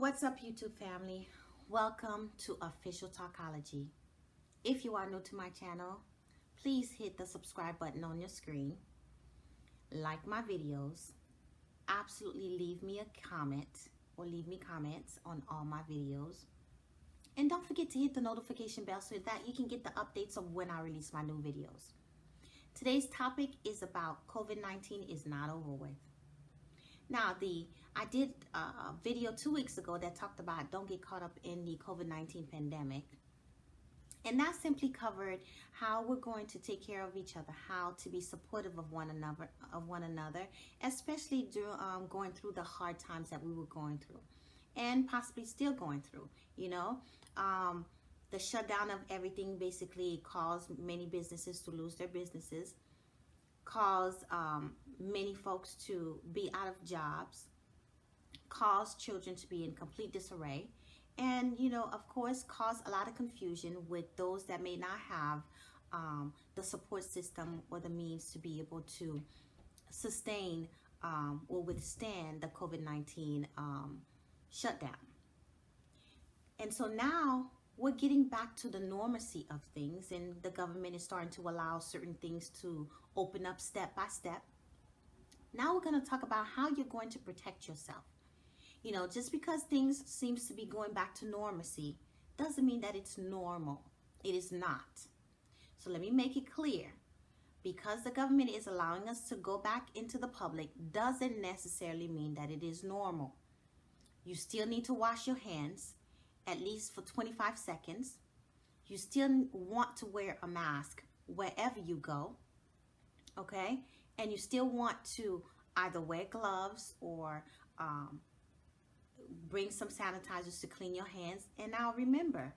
What's up, YouTube family? Welcome to Official Talkology. If you are new to my channel, please hit the subscribe button on your screen, like my videos, absolutely leave me a comment or leave me comments on all my videos, and don't forget to hit the notification bell so that you can get the updates of when I release my new videos. Today's topic is about COVID-19 is not over with. Now, I did a video 2 weeks ago that talked about don't get caught up in the COVID-19 pandemic. And that simply covered how we're going to take care of each other, how to be supportive of one another, especially during going through the hard times that we were going through and possibly still going through. The shutdown of everything basically caused many businesses to lose their businesses, caused many folks to be out of jobs, caused children to be in complete disarray, and of course caused a lot of confusion with those that may not have the support system or the means to be able to sustain or withstand the COVID-19 shutdown. And so now we're getting back to the normalcy of things, and the government is starting to allow certain things to open up step by step. Now we're going to talk about how you're going to protect yourself. Just because things seems to be going back to normalcy doesn't mean that it's normal. It is not. So let me make it clear. Because the government is allowing us to go back into the public doesn't necessarily mean that it is normal. You still need to wash your hands at least for 25 seconds. You still want to wear a mask wherever you go, okay? And you still want to either wear gloves or bring some sanitizers to clean your hands. And now remember,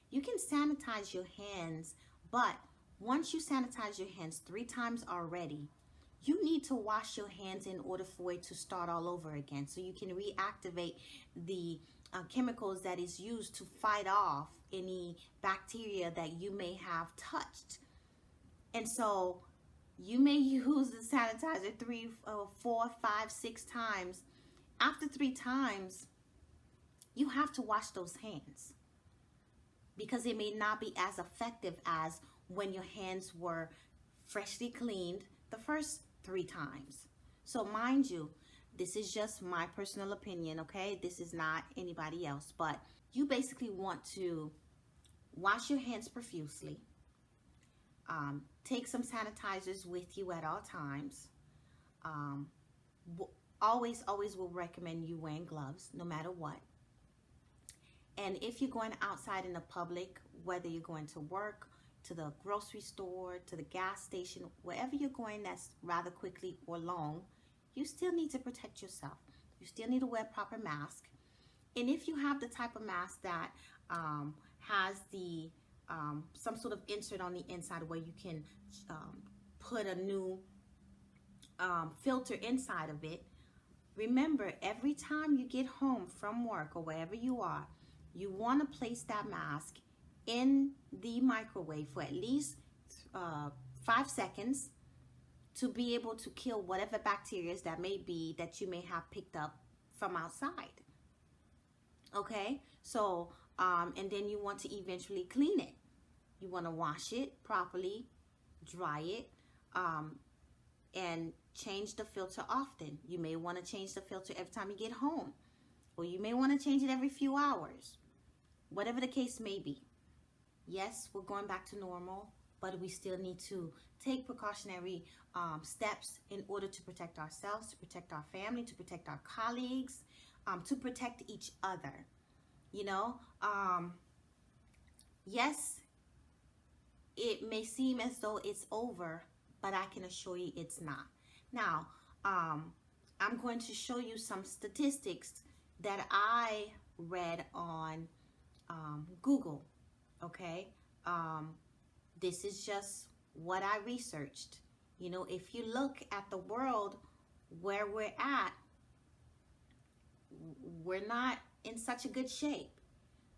you can sanitize your hands, but once you sanitize your hands 3 times already, you need to wash your hands in order for it to start all over again, so you can reactivate the chemicals that is used to fight off any bacteria that you may have touched. And so you may use the sanitizer 3, 4, 5, 6 times. After 3 times, you have to wash those hands, because it may not be as effective as when your hands were freshly cleaned the first 3 times. So mind you, this is just my personal opinion, okay? This is not anybody else, but you basically want to wash your hands profusely. Take some sanitizers with you at all times. Always will recommend you wearing gloves no matter what. And if you're going outside in the public, whether you're going to work, to the grocery store, to the gas station, wherever you're going that's rather quickly or long, you still need to protect yourself. You still need to wear a proper mask. And if you have the type of mask that has the some sort of insert on the inside where you can put a new filter inside of it, remember, every time you get home from work or wherever you are, you want to place that mask in the microwave for at least 5 seconds to be able to kill whatever bacteria that may be that you may have picked up from outside. Okay, so and then you want to eventually clean it. You want to wash it properly, dry it, and change the filter often. You may want to change the filter every time you get home, or you may want to change it every few hours, whatever the case may be. Yes, we're going back to normal, but we still need to take precautionary steps in order to protect ourselves, to protect our family, to protect our colleagues, to protect each other. Yes, it may seem as though it's over, but I can assure you it's not. Now, I'm going to show you some statistics that I read on Google. Okay, this is just what I researched. If you look at the world where we're at, we're not in such a good shape.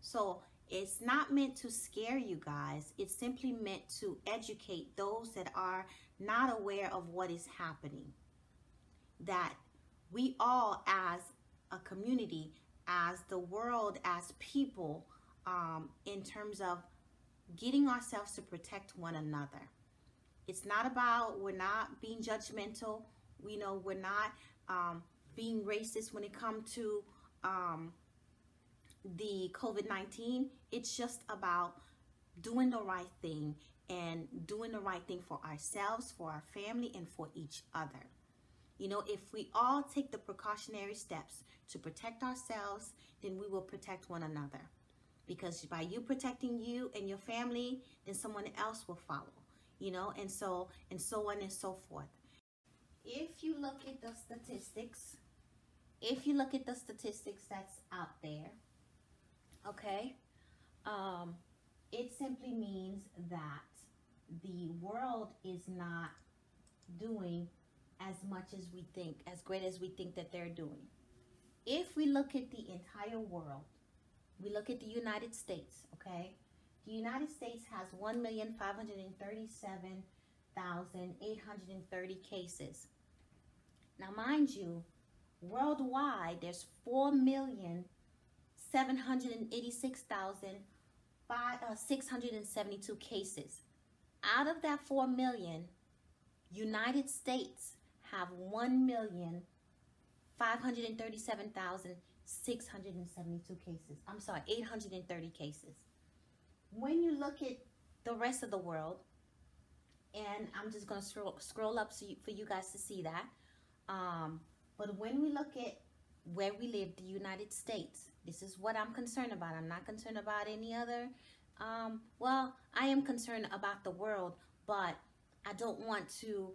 So it's not meant to scare you guys. It's simply meant to educate those that are not aware of what is happening. That we all, as a community, as the world, as people, in terms of getting ourselves to protect one another. It's not about, we're not being judgmental. We know we're not being racist when it comes to the COVID-19. It's just about doing the right thing and doing the right thing for ourselves, for our family, and for each other. You know, if we all take the precautionary steps to protect ourselves, then we will protect one another. Because by you protecting you and your family, then someone else will follow, you know, and so on and so forth. If you look at the statistics, that's out there, okay, it simply means that the world is not doing as much as we think, as great as we think that they're doing. If we look at the entire world, we look at the United States, okay? The United States has 1,537,830 cases. Now, mind you, worldwide, there's 4,786,672 cases. Out of that 4 million, United States have 1,537,672 cases. I'm sorry, 830 cases. When you look at the rest of the world, and I'm just going to scroll up for you guys to see that. But when we look at where we live, the United States, this is what I'm concerned about. I'm not concerned about any other. Well, I am concerned about the world, but I don't want to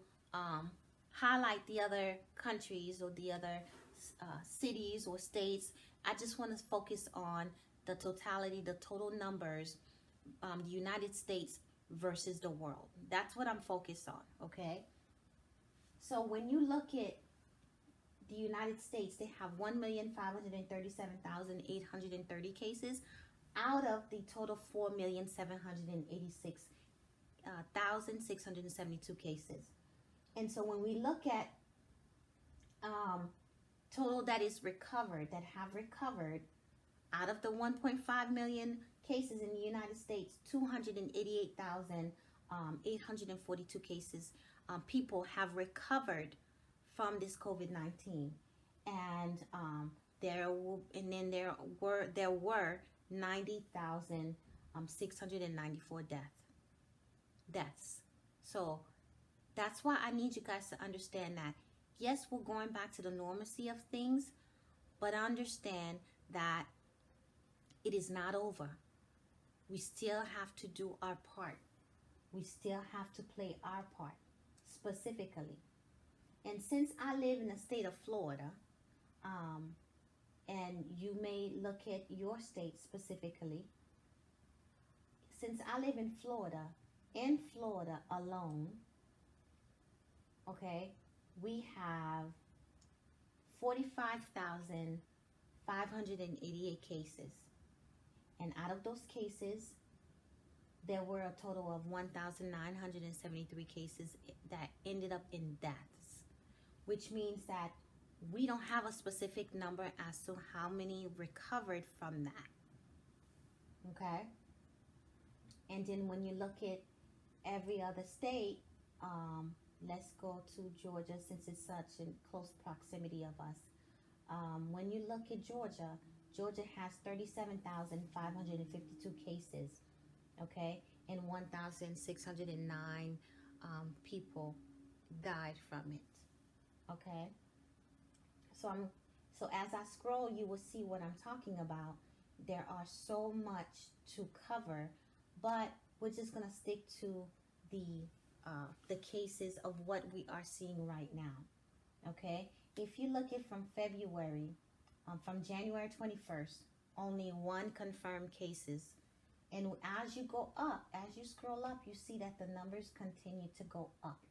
highlight the other countries or the other cities or states. I just want to focus on the totality, the total numbers, the United States versus the world. That's what I'm focused on, okay? So when you look at the United States, they have 1,537,830 cases out of the total 4,786,672 cases. And so when we look at total that is recovered, that have recovered, out of the 1.5 million cases in the United States, 288,842 cases, people have recovered from this COVID-19, and there were 90,694 deaths. So that's why I need you guys to understand that, yes, we're going back to the normalcy of things, but understand that it is not over. We still have to do our part. We still have to play our part, specifically. And since I live in the state of Florida, and you may look at your state specifically, since I live in Florida alone, okay, we have 45,588 cases. And out of those cases, there were a total of 1,973 cases that ended up in deaths, which means that we don't have a specific number as to how many recovered from that, okay? And then when you look at every other state, let's go to Georgia, since it's such in close proximity of us. When you look at Georgia has 37,552 cases, okay, and 1,609 people died from it, okay? So as I scroll, you will see what I'm talking about. There are so much to cover, but we're just gonna stick to the cases of what we are seeing right now, okay? If you look at from February, from January 21st, only 1 confirmed cases. And as you go up, as you scroll up, you see that the numbers continue to go up.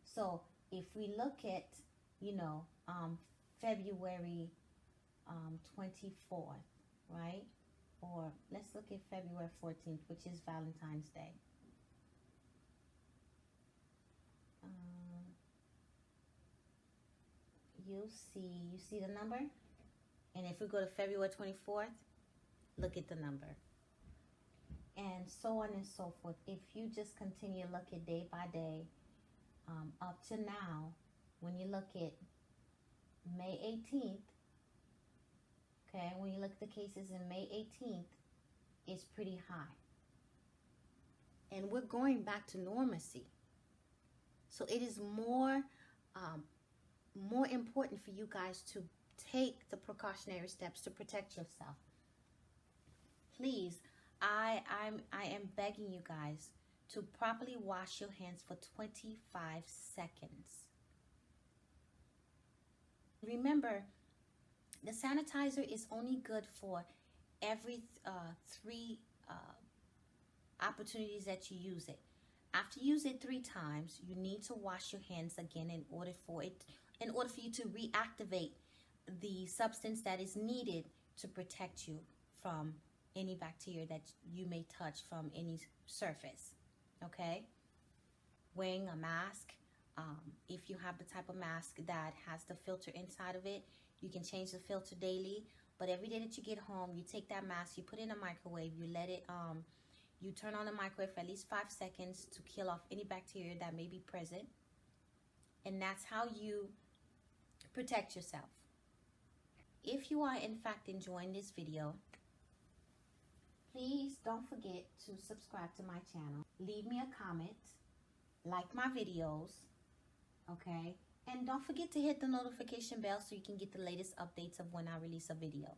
So if we look at, you know, February 24th, right? Or let's look at February 14th, which is Valentine's Day. You see the number? And if we go to February 24th, look at the number. And so on and so forth. If you just continue to look at day by day, up to now, when you look at May 18th, okay, when you look at the cases in May 18th, it's pretty high. And we're going back to normalcy. So it is more important for you guys to take the precautionary steps to protect yourself. Please, I am begging you guys to properly wash your hands for 25 seconds. Remember, the sanitizer is only good for every 3 opportunities that you use it. After you use it 3 times, you need to wash your hands again in order for you to reactivate the substance that is needed to protect you from any bacteria that you may touch from any surface. Okay? Wearing a mask. If you have the type of mask that has the filter inside of it, you can change the filter daily. But every day that you get home, you take that mask, you put it in a microwave, you let it, you turn on the microwave for at least 5 seconds to kill off any bacteria that may be present. And that's how you protect yourself. If you are in fact enjoying this video, please don't forget to subscribe to my channel. Leave me a comment, like my videos, okay? And don't forget to hit the notification bell so you can get the latest updates of when I release a video.